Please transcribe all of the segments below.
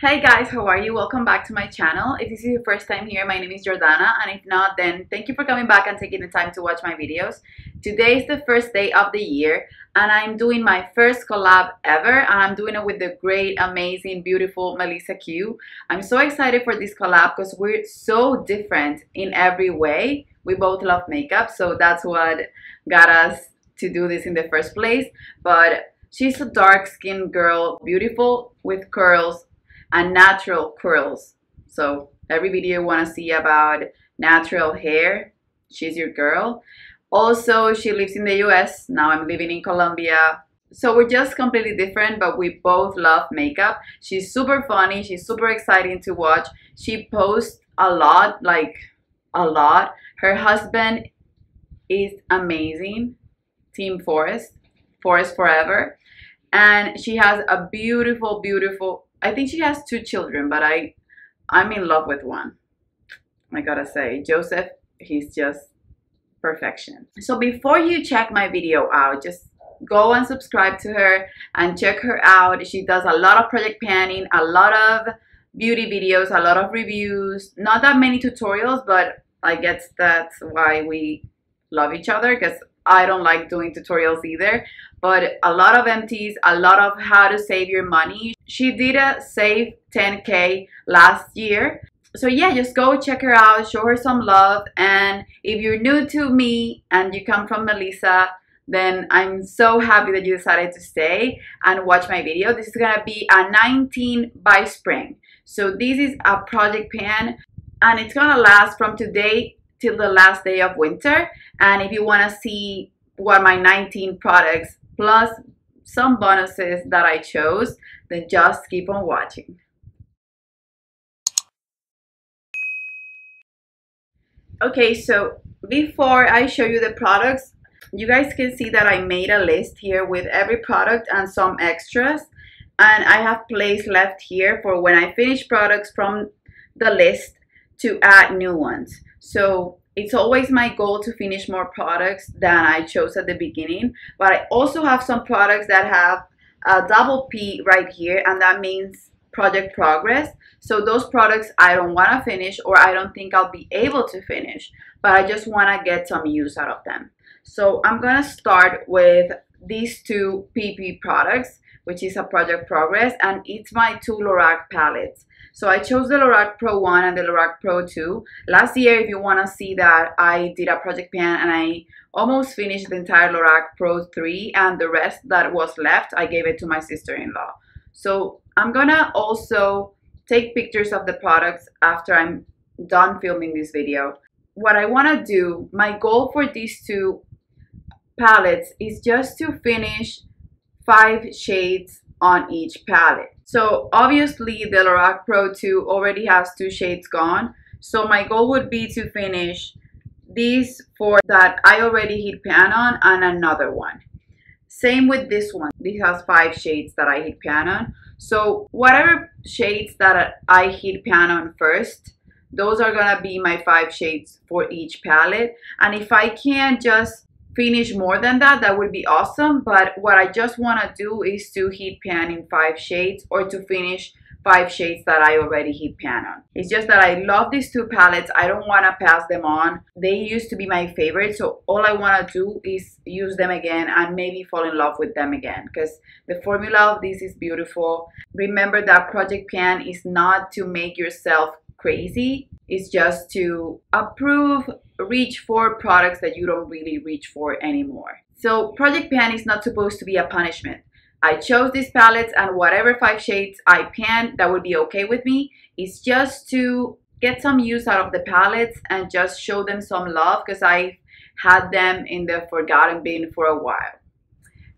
Hey guys, how are you? Welcome back to my channel. If this is your first time here, my name is Jordana, and if not, then thank you for coming back and taking the time to watch my videos. Today is the first day of the year, and I'm doing my first collab ever, and I'm doing it with the great, amazing, beautiful Melissa Q. I'm so excited for this collab because we're so different in every way. We both love makeup, so that's what got us to do this in the first place. But she's a dark-skinned girl, beautiful with curls, and natural curls. So every video you want to see about natural hair, she's your girl. Also, she lives in the US. Now I'm living in Colombia. So we're just completely different, but we both love makeup. She's super funny. She's super exciting to watch. She posts a lot, like a lot. Her husband is amazing. Team Forest Forever. And she has a beautiful, beautiful, I think she has 2 children, but I'm in love with one. I gotta say, Joseph, he's just perfection. So before you check my video out, just go and subscribe to her and check her out. She does a lot of project panning, a lot of beauty videos, a lot of reviews, not that many tutorials, but I guess that's why we love each other, because I don't like doing tutorials either. But a lot of empties, a lot of how to save your money. She did a save 10K last year. So yeah, just go check her out, show her some love. And if you're new to me and you come from Melissa, then I'm so happy that you decided to stay and watch my video. This is gonna be a 19 by spring. So this is a project pan, and it's gonna last from today till the last day of winter. And if you wanna see what my 19 products plus some bonuses that I chose, then just keep on watching. Okay, so before I show you the products, you guys can see that I made a list here with every product and some extras, and I have place left here for when I finish products from the list to add new ones. So it's always my goal to finish more products than I chose at the beginning, but I also have some products that have a double P right here, and that means project progress. So those products I don't want to finish, or I don't think I'll be able to finish, but I just want to get some use out of them. So I'm gonna start with these 2 PP products, which is a project progress, and it's my 2 Lorac palettes. So I chose the Lorac Pro 1 and the Lorac Pro 2. Last year, if you want to see that, I did a project pan and I almost finished the entire Lorac Pro 3, and the rest that was left, I gave it to my sister-in-law. So I'm gonna also take pictures of the products after I'm done filming this video. What I want to do, my goal for these 2 palettes is just to finish 5 shades on each palette. So obviously the Lorac Pro 2 already has 2 shades gone. So my goal would be to finish these 4 that I already heat pan on and another one. Same with this one. This has 5 shades that I heat pan on. So whatever shades that I heat pan on first, those are gonna be my 5 shades for each palette. And if I can just finish more than that, that would be awesome. But what I just want to do is to heat pan in 5 shades, or to finish 5 shades that I already heat pan on. It's just that I love these 2 palettes. I don't want to pass them on. They used to be my favorite, so all I want to do is use them again and maybe fall in love with them again, because the formula of this is beautiful. Remember that project pan is not to make yourself crazy. It's just to reach for products that you don't really reach for anymore. So project pan is not supposed to be a punishment. I chose these palettes, and whatever 5 shades I pan, that would be okay with me. It's just to get some use out of the palettes and just show them some love, because I had them in the forgotten bin for a while.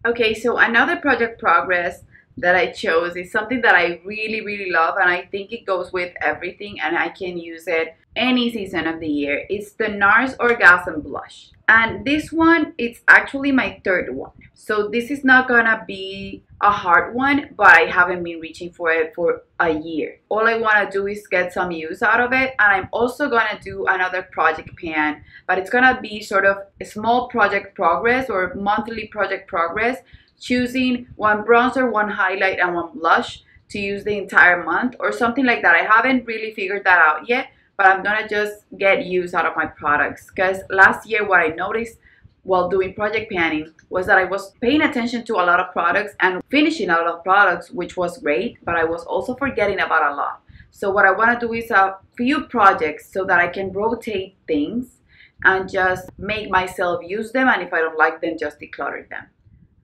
Okay, so another project progress that I chose is something that I really love, and I think it goes with everything and I can use it any season of the year. It's the NARS Orgasm Blush, and this one, it's actually my 3rd one. So this is not gonna be a hard one, but I haven't been reaching for it for a year. All I want to do is get some use out of it, and I'm also gonna do another project pan, but it's gonna be sort of a small project progress or monthly project progress, choosing one bronzer, one highlight, and one blush to use the entire month or something like that. I haven't really figured that out yet, but I'm gonna just get use out of my products, because last year what I noticed while doing project panning was that I was paying attention to a lot of products and finishing a lot of products, which was great, but I was also forgetting about a lot. So what I want to do is a few projects so that I can rotate things and just make myself use them, and if I don't like them, just declutter them.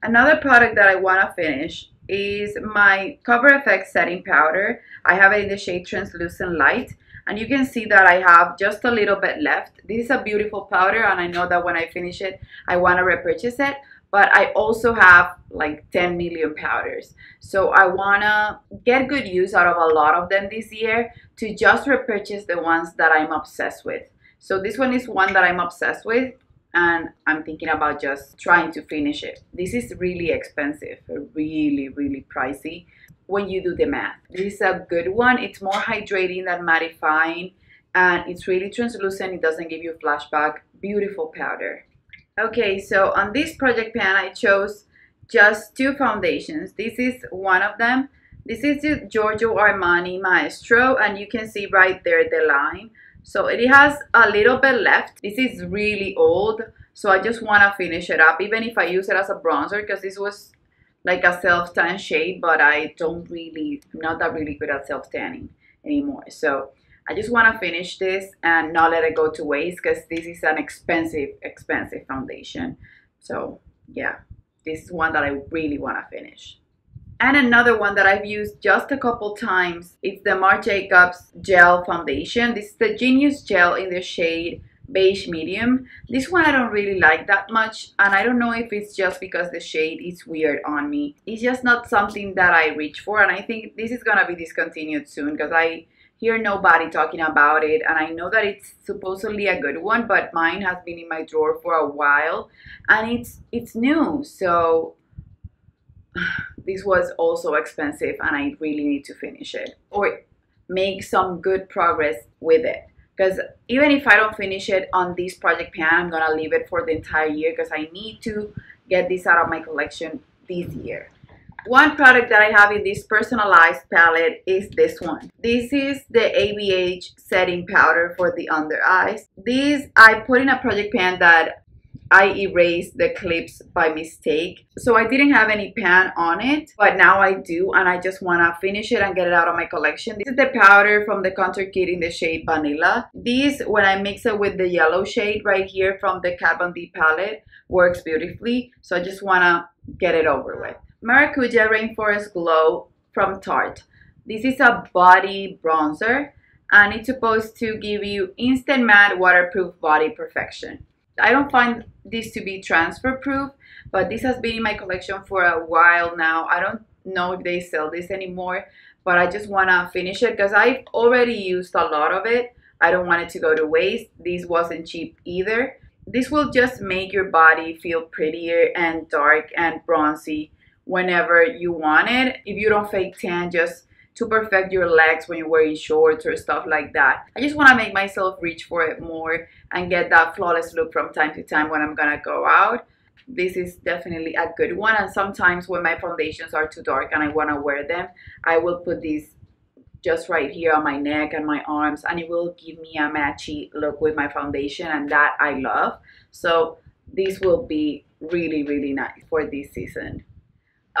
Another product that I want to finish is my Cover FX setting powder. I have it in the shade Translucent Light, and you can see that I have just a little bit left. This is a beautiful powder, and I know that when I finish it, I want to repurchase it. But I also have like 10 million powders. So I want to get good use out of a lot of them this year to just repurchase the ones that I'm obsessed with. So this one is one that I'm obsessed with, and I'm thinking about just trying to finish it. This is really expensive, really pricey when you do the math. This is a good one. It's more hydrating than mattifying, and it's really translucent. It doesn't give you a flashback. Beautiful powder. Okay, so on this project pan, I chose just two foundations. This is one of them. This is the Giorgio Armani Maestro, and you can see right there the line. So it has a little bit left. This is really old, so I just want to finish it up, even if I use it as a bronzer, because this was like a self-tan shade, but I'm not that really good at self-tanning anymore. So I just want to finish this and not let it go to waste, because this is an expensive foundation. So yeah, this is one that I really want to finish. And another one that I've used just a couple times, it's the MARC JACOBS Gel Foundation. This is the Genius Gel in the shade Beige Medium. This one I don't really like that much, and I don't know if it's just because the shade is weird on me. It's just not something that I reach for, and I think this is gonna be discontinued soon, because I hear nobody talking about it, and I know that it's supposedly a good one, but mine has been in my drawer for a while, and it's new. So this was also expensive, and I really need to finish it or make some good progress with it, because even if I don't finish it on this project pan, I'm gonna leave it for the entire year, because I need to get this out of my collection this year. One product that I have in this personalized palette is this one. This is the ABH setting powder for the under eyes. This I put in a project pan that I erased the clips by mistake. So I didn't have any pan on it, but now I do, and I just want to finish it and get it out of my collection. This is the powder from the contour kit in the shade Vanilla. This, when I mix it with the yellow shade right here from the Kat Von D palette, works beautifully. So I just want to get it over with. Maracuja Rainforest Glow from Tarte. This is a body bronzer, and it's supposed to give you instant matte waterproof body perfection. I don't find this to be transfer proof, but this has been in my collection for a while now. I don't know if they sell this anymore, but I just want to finish it because I've already used a lot of it. I don't want it to go to waste. This wasn't cheap either. This will just make your body feel prettier and dark and bronzy whenever you want it. If you don't fake tan, just to perfect your legs when you're wearing shorts or stuff like that. I just want to make myself reach for it more and get that flawless look from time to time when I'm gonna go out. This is definitely a good one, and sometimes when my foundations are too dark and I want to wear them, I will put these just right here on my neck and my arms, and it will give me a matchy look with my foundation, and that I love. So this will be really, really nice for this season.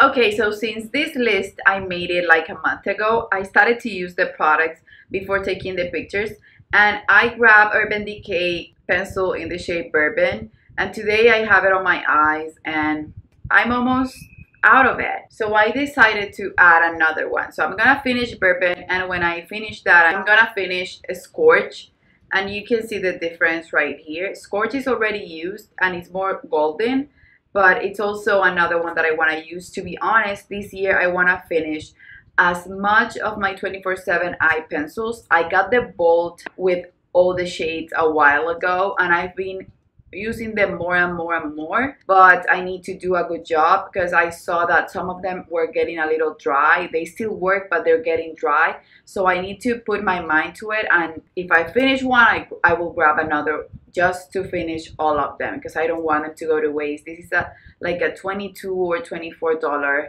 Okay, so since this list I made it like a month ago, I started to use the products before taking the pictures, and I grabbed Urban Decay pencil in the shade Bourbon, and today I have it on my eyes and I'm almost out of it. So I decided to add another one. So I'm gonna finish Bourbon, and when I finish that, I'm gonna finish a Scorch, and you can see the difference right here. Scorch is already used and it's more golden, but it's also another one that I want to use. To be honest, this year I want to finish as much of my 24/7 eye pencils. I got the Bold with all the shades a while ago, and I've been using them more and more and more, but I need to do a good job because I saw that some of them were getting a little dry. They still work, but they're getting dry, so I need to put my mind to it, and if I finish one, I will grab another just to finish all of them because I don't want them to go to waste. This is like a $22 or $24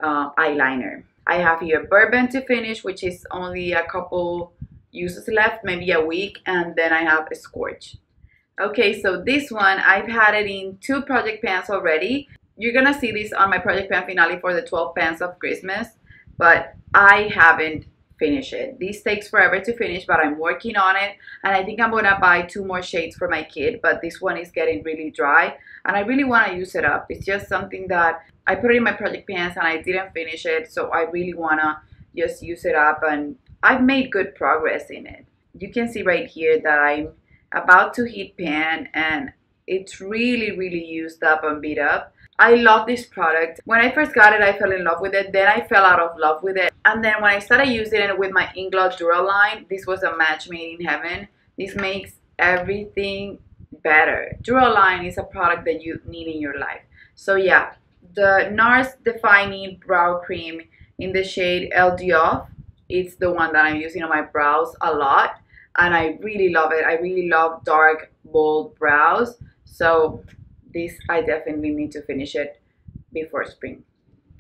eyeliner. I have here Bourbon to finish, which is only a couple uses left, maybe a week, and then I have a Scorch. Okay, so this one, I've had it in 2 project pans already. You're gonna see this on my project pan finale for the 12 pans of Christmas, but I haven't finished it. This takes forever to finish, but I'm working on it, and I think I'm gonna buy 2 more shades for my kid, but this one is getting really dry, and I really wanna use it up. It's just something that I put it in my project pans and I didn't finish it, so I really wanna just use it up, and I've made good progress in it. You can see right here that I'm about to heat pan, and it's really used up and beat up. I love this product. When I first got it, I fell in love with it. Then I fell out of love with it. And then when I started using it with my Inglot Duraline, this was a match made in heaven. This makes everything better. Duraline is a product that you need in your life. So yeah, the NARS Defining Brow Cream in the shade LD Off. It's the one that I'm using on my brows a lot, and I really love it. I really love dark, bold brows. So this, I definitely need to finish it before spring.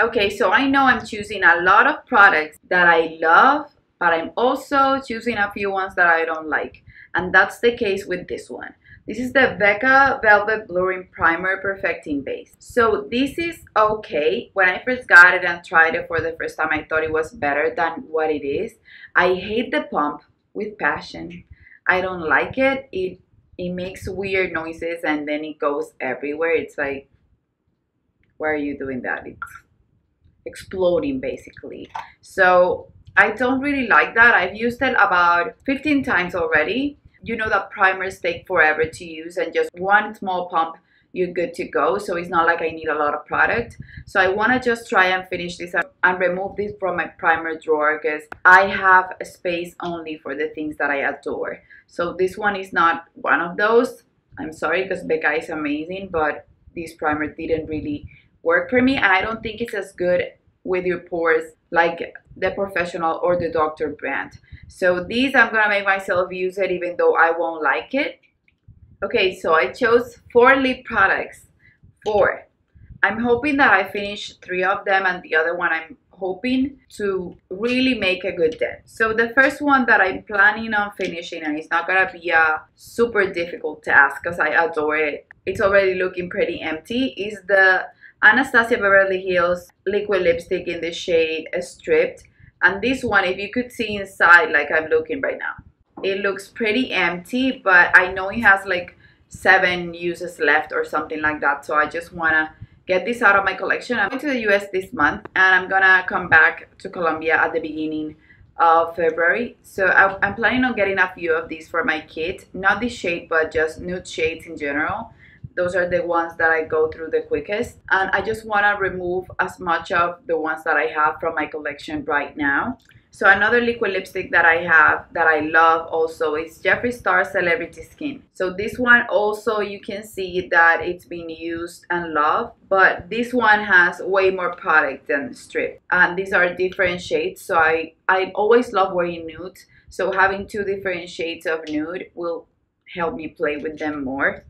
Okay, so I know I'm choosing a lot of products that I love, but I'm also choosing a few ones that I don't like. And that's the case with this one. This is the Becca Velvet Blurring Primer Perfecting Base. So this is okay. When I first got it and tried it for the first time, I thought it was better than what it is. I hate the pump with passion. I don't like it. It makes weird noises and then it goes everywhere. It's like, why are you doing that? It's exploding basically. So I don't really like that. I've used it about 15 times already. You know that primers take forever to use, and just one small pump, you're good to go. So it's not like I need a lot of product. So I want to just try and finish this and remove this from my primer drawer, because I have a space only for the things that I adore. So this one is not one of those. I'm sorry, because Becca is amazing, but this primer didn't really work for me, and I don't think it's as good with your pores like the Professional or the Doctor brand. So these, I'm gonna make myself use it even though I won't like it. Okay, so I chose 4 lip products. 4. I'm hoping that I finish 3 of them, and the other one I'm hoping to really make a good dent. So the first one that I'm planning on finishing, and it's not gonna be a super difficult task because I adore it, it's already looking pretty empty, is the Anastasia Beverly Hills liquid lipstick in the shade Stripped. And this one, if you could see inside like I'm looking right now, it looks pretty empty, but I know it has like 7 uses left or something like that. So I just want to get this out of my collection. I'm going to the US this month, and I'm gonna come back to Colombia at the beginning of February. So I'm planning on getting a few of these for my kit. Not this shade, but just nude shades in general. Those are the ones that I go through the quickest, and I just want to remove as much of the ones that I have from my collection right now. So another liquid lipstick that I have that I love also is Jeffree Star Celebrity Skin. So this one also, you can see that it's been used and loved, but this one has way more product than Strip, and these are different shades. So I always love wearing nudes, so having 2 different shades of nude will help me play with them more.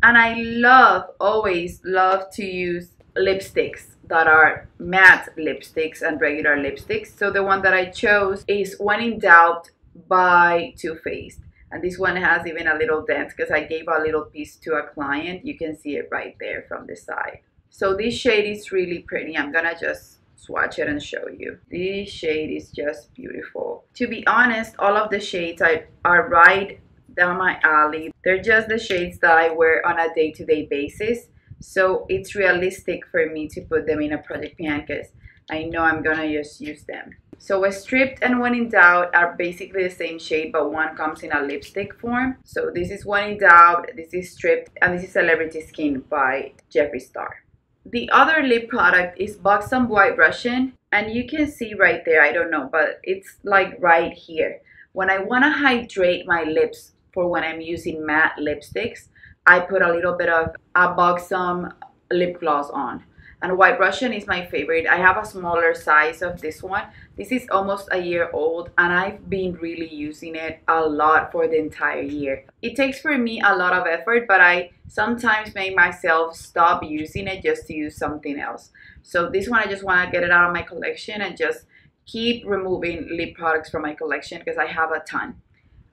And I always love to use lipsticks that are matte lipsticks and regular lipsticks. So the one that I chose is When in Doubt by Too Faced. And this one has even a little dent because I gave a little piece to a client. You can see it right there from the side. So this shade is really pretty. I'm gonna just swatch it and show you. This shade is just beautiful. To be honest, all of the shades are right down my alley. They're just the shades that I wear on a day-to-day basis, so it's realistic for me to put them in a project pan because I know I'm gonna just use them. So Stripped and When in Doubt are basically the same shade, but one comes in a lipstick form. So this is When in Doubt, this is Stripped, and this is Celebrity Skin by Jeffree Star. The other lip product is Buxom White Russian, and you can see right there, I don't know, but it's like right here. When I want to hydrate my lips for when I'm using matte lipsticks, I put a little bit of a Buxom lip gloss on. And White Russian is my favorite. I have a smaller size of this one. This is almost a year old, and I've been really using it a lot for the entire year. It takes for me a lot of effort, but I sometimes make myself stop using it just to use something else. So this one, I just want to get it out of my collection and just keep removing lip products from my collection because I have a ton.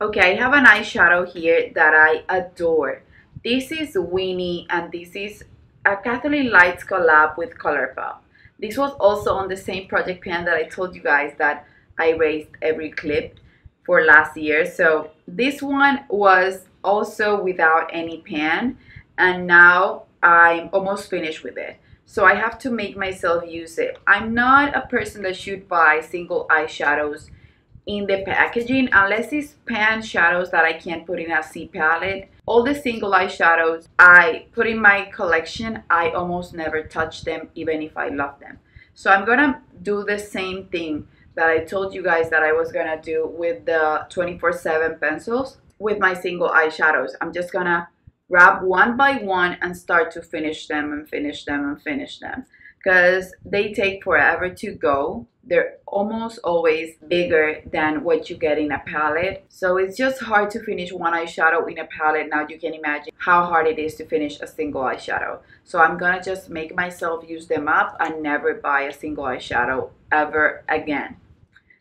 Okay, I have an eyeshadow here that I adore. This is Weenie, and this is a Catholic Lights collab with Colourpop. This was also on the same project pan that I told you guys that I raised every clip for last year. So this one was also without any pan, and now I'm almost finished with it. So I have to make myself use it. I'm not a person that should buy single eyeshadows in the packaging unless it's pan shadows that I can't put in a C palette. All the single eyeshadows I put in my collection, I almost never touch them even if I love them. So I'm gonna do the same thing that I told you guys that I was gonna do with the 24/7 pencils with my single eyeshadows. I'm just gonna grab one by one and start to finish them and finish them and finish them because they take forever to go. They're almost always bigger than what you get in a palette. So it's just hard to finish one eyeshadow in a palette. Now you can imagine how hard it is to finish a single eyeshadow. So I'm gonna just make myself use them up and never buy a single eyeshadow ever again.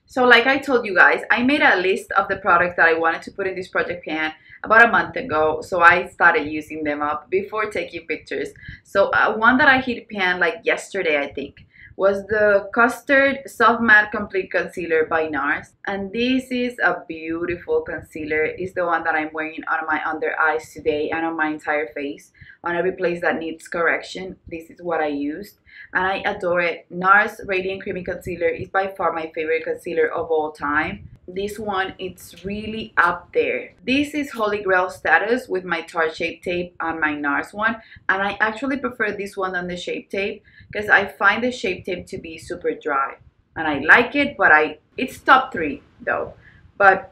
So like I told you guys, I made a list of the products that I wanted to put in this project pan about a month ago. So I started using them up before taking pictures. So one that I hit pan like yesterday, I think, was the Custard Soft Matte Complete Concealer by NARS. And this is a beautiful concealer. It's the one that I'm wearing on my under eyes today and on my entire face. On every place that needs correction, this is what I used. And I adore it. NARS Radiant Creamy Concealer is by far my favorite concealer of all time. This one, it's really up there. This is Holy Grail status with my Tarte Shape Tape on my NARS one. And I actually prefer this one than the Shape Tape because I find the Shape Tape to be super dry. And I like it, but it's top 3 though. But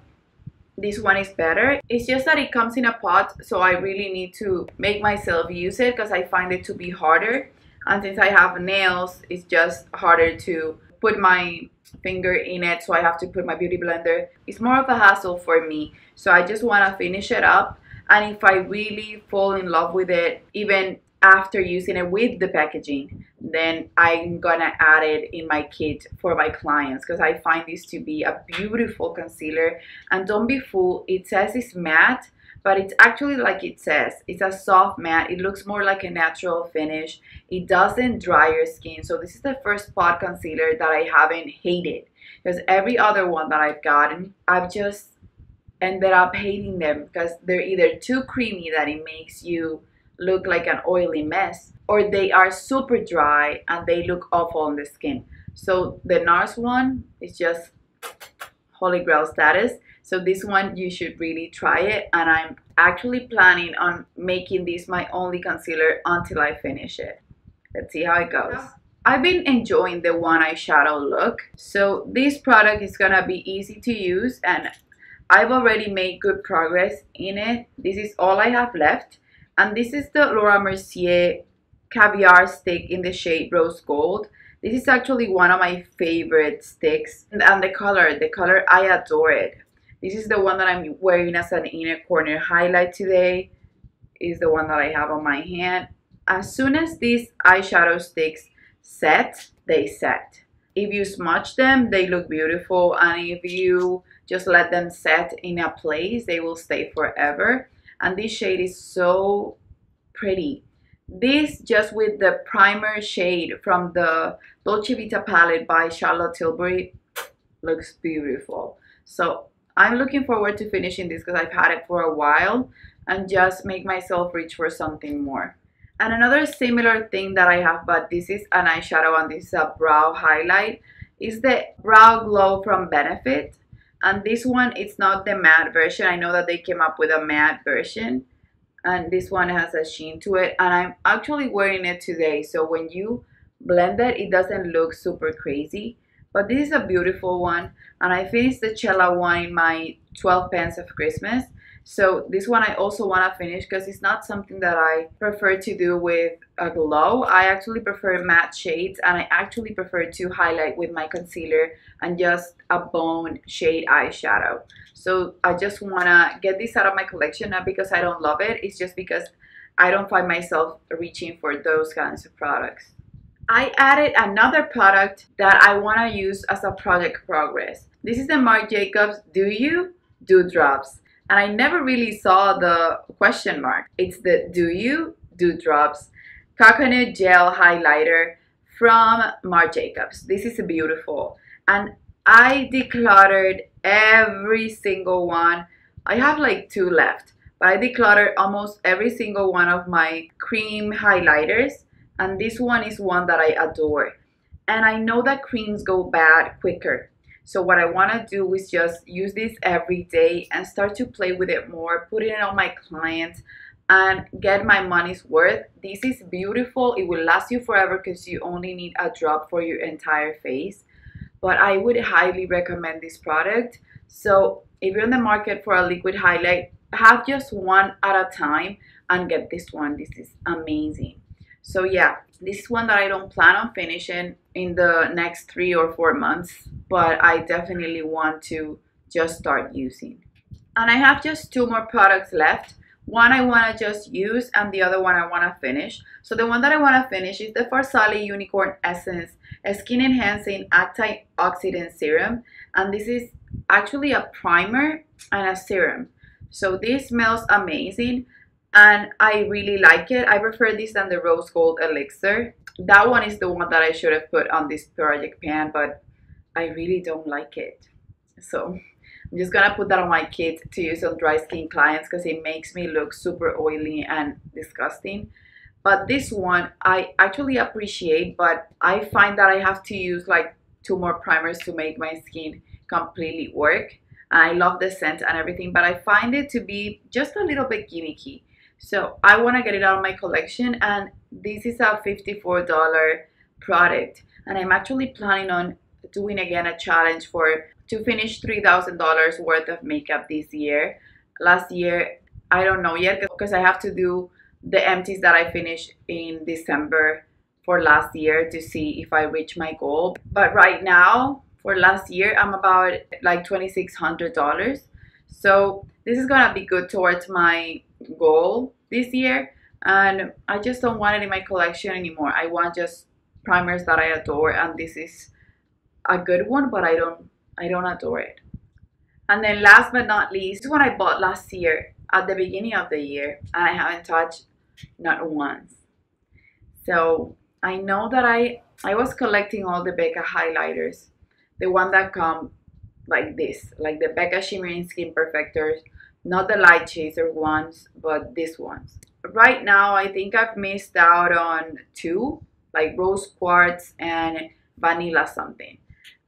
this one is better. It's just that it comes in a pot, so I really need to make myself use it because I find it to be harder. And since I have nails, it's just harder to put my finger in it, so I have to put my beauty blender. It's more of a hassle for me, so I just want to finish it up. And if I really fall in love with it, even after using it with the packaging, then I'm gonna add it in my kit for my clients because I find this to be a beautiful concealer. And don't be fooled, it says it's matte, but it's actually like it says, it's a soft matte. It looks more like a natural finish. It doesn't dry your skin. So this is the first pot concealer that I haven't hated, because every other one that I've gotten, I've just ended up hating them because they're either too creamy that it makes you look like an oily mess, or they are super dry and they look awful on the skin. So the NARS one is just Holy Grail status. So this one, you should really try it, and I'm actually planning on making this my only concealer until I finish it. Let's see how it goes. I've been enjoying the one eyeshadow look. So this product is gonna be easy to use, and I've already made good progress in it. This is all I have left. And this is the Laura Mercier Caviar stick in the shade Rose Gold. This is actually one of my favorite sticks. And the color, I adore it. This is the one that I'm wearing as an inner corner highlight today. Is the one that I have on my hand. As soon as these eyeshadow sticks set, they set. If you smudge them, they look beautiful. And if you just let them set in a place, they will stay forever. And this shade is so pretty. This, just with the primer shade from the Dolce Vita palette by Charlotte Tilbury, looks beautiful. So I'm looking forward to finishing this because I've had it for a while, and just make myself reach for something more. And another similar thing that I have, but this is an eyeshadow and this is a brow highlight, is the Brow Glow from Benefit. And this one, it's not the matte version. I know that they came up with a matte version, and this one has a sheen to it, and I'm actually wearing it today. So when you blend it, it doesn't look super crazy, but this is a beautiful one. And I finished the Cella one in my 12 pens of Christmas. So this one I also want to finish because it's not something that I prefer to do with a glow. I actually prefer matte shades, and I actually prefer to highlight with my concealer and just a bone shade eyeshadow. So I just want to get this out of my collection, not because I don't love it. It's just because I don't find myself reaching for those kinds of products. I added another product that I want to use as a project progress. This is the MARC JACOBS Do You? Dewdrops. And I never really saw the question mark. It's the Do You? Dewdrops Coconut Gel Highlighter from MARC JACOBS. This is beautiful. And I decluttered every single one. I have like 2 left. But I decluttered almost every single one of my cream highlighters. And this one is one that I adore. And I know that creams go bad quicker. So what I want to do is just use this every day and start to play with it more, put it on my clients and get my money's worth. This is beautiful. It will last you forever because you only need a drop for your entire face. But I would highly recommend this product. So if you're in the market for a liquid highlight, have just one at a time and get this one. This is amazing. So yeah, this is one that I don't plan on finishing in the next 3 or 4 months, but I definitely want to just start using. And I have just 2 more products left. One I want to just use and the other one I want to finish. So the one that I want to finish is the Farsali Unicorn Essence Skin Enhancing Antioxidant Serum. And this is actually a primer and a serum. So this smells amazing. And I really like it. I prefer this than the Rose Gold Elixir. That one is the one that I should have put on this project pan, but I really don't like it. So I'm just gonna put that on my kit to use on dry skin clients because it makes me look super oily and disgusting. But this one I actually appreciate, but I find that I have to use like 2 more primers to make my skin completely work. And I love the scent and everything, but I find it to be just a little bit gimmicky. So I want to get it out of my collection, and this is a $54 product. And I'm actually planning on doing again a challenge to finish $3,000 worth of makeup this year. Last year, I don't know yet because I have to do the empties that I finished in December for last year to see if I reach my goal. But right now, for last year, I'm about like $2,600. So this is gonna be good towards my goal this year, and I just don't want it in my collection anymore. I want just primers that I adore, and this is a good one, but I don't adore it. And then last but not least, this one I bought last year at the beginning of the year, and I haven't touched not once. So I know that I was collecting all the Becca highlighters, the one that come like this, like the Becca Shimmering Skin Perfectors, not the light chaser ones, but these ones. Right now, I think I've missed out on 2, like Rose Quartz and Vanilla something.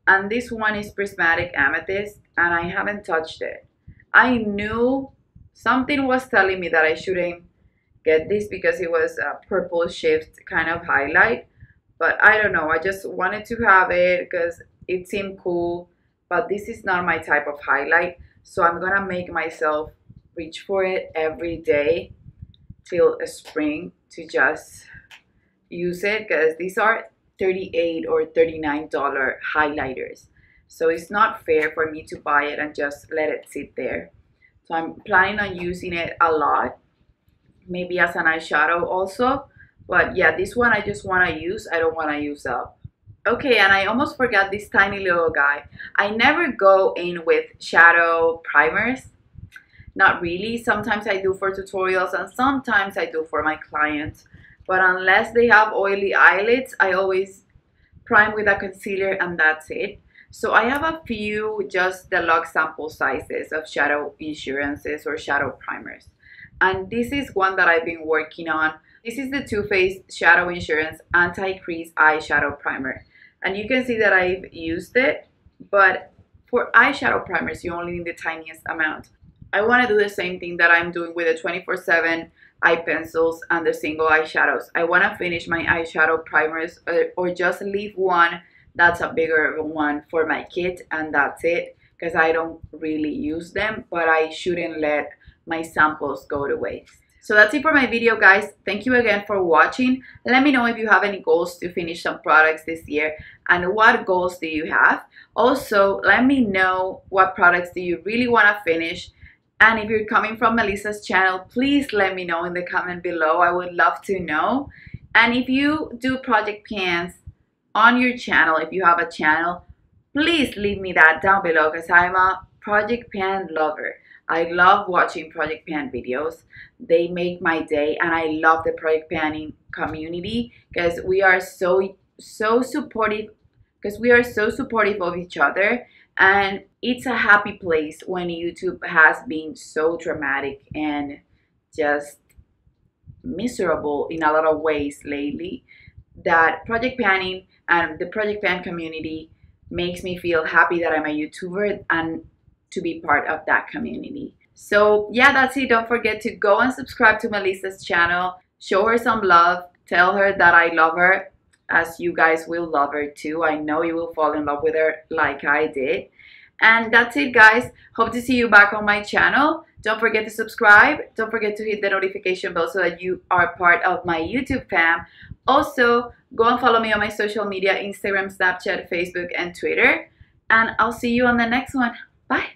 And this one is Prismatic Amethyst, and I haven't touched it. I knew something was telling me that I shouldn't get this because it was a purple shift kind of highlight. But I don't know, I just wanted to have it because it seemed cool. But this is not my type of highlight. So I'm gonna make myself reach for it every day till spring to just use it, because these are $38 or $39 highlighters. So it's not fair for me to buy it and just let it sit there. So I'm planning on using it a lot, maybe as an eyeshadow also. But yeah, this one I just want to use. I don't want to use up. Okay, and I almost forgot this tiny little guy. I never go in with shadow primers. Not really. Sometimes I do for tutorials and sometimes I do for my clients. But unless they have oily eyelids, I always prime with a concealer and that's it. So I have a few just deluxe sample sizes of shadow insurances or shadow primers. And this is one that I've been working on. This is the Too Faced Shadow Insurance Anti-Crease Eyeshadow Primer. And you can see that I've used it, but for eyeshadow primers, you only need the tiniest amount. I want to do the same thing that I'm doing with the 24/7 eye pencils and the single eyeshadows. I want to finish my eyeshadow primers or just leave one that's a bigger one for my kit, and that's it, because I don't really use them, but I shouldn't let my samples go to waste. So that's it for my video, guys. Thank you again for watching. Let me know if you have any goals to finish some products this year, and what goals do you have. Also, let me know what products do you really want to finish. And if you're coming from Melissa's channel, please let me know in the comment below. I would love to know. And if you do project pans on your channel, if you have a channel, please leave me that down below, because I'm a project pan lover. I love watching project pan videos. They make my day, and I love the project panning community because we are so supportive, of each other, and it's a happy place when YouTube has been so dramatic and just miserable in a lot of ways lately. That project panning and the project pan community makes me feel happy that I'm a YouTuber and to be part of that community. So yeah, that's it. Don't forget to go and subscribe to Melissa's channel. Show her some love. Tell her that I love her, as you guys will love her too. I know you will fall in love with her like I did. And that's it, guys. Hope to see you back on my channel. Don't forget to subscribe. Don't forget to hit the notification bell so that you are part of my YouTube fam. Also, go and follow me on my social media, Instagram, Snapchat, Facebook, and Twitter. And I'll see you on the next one. Bye.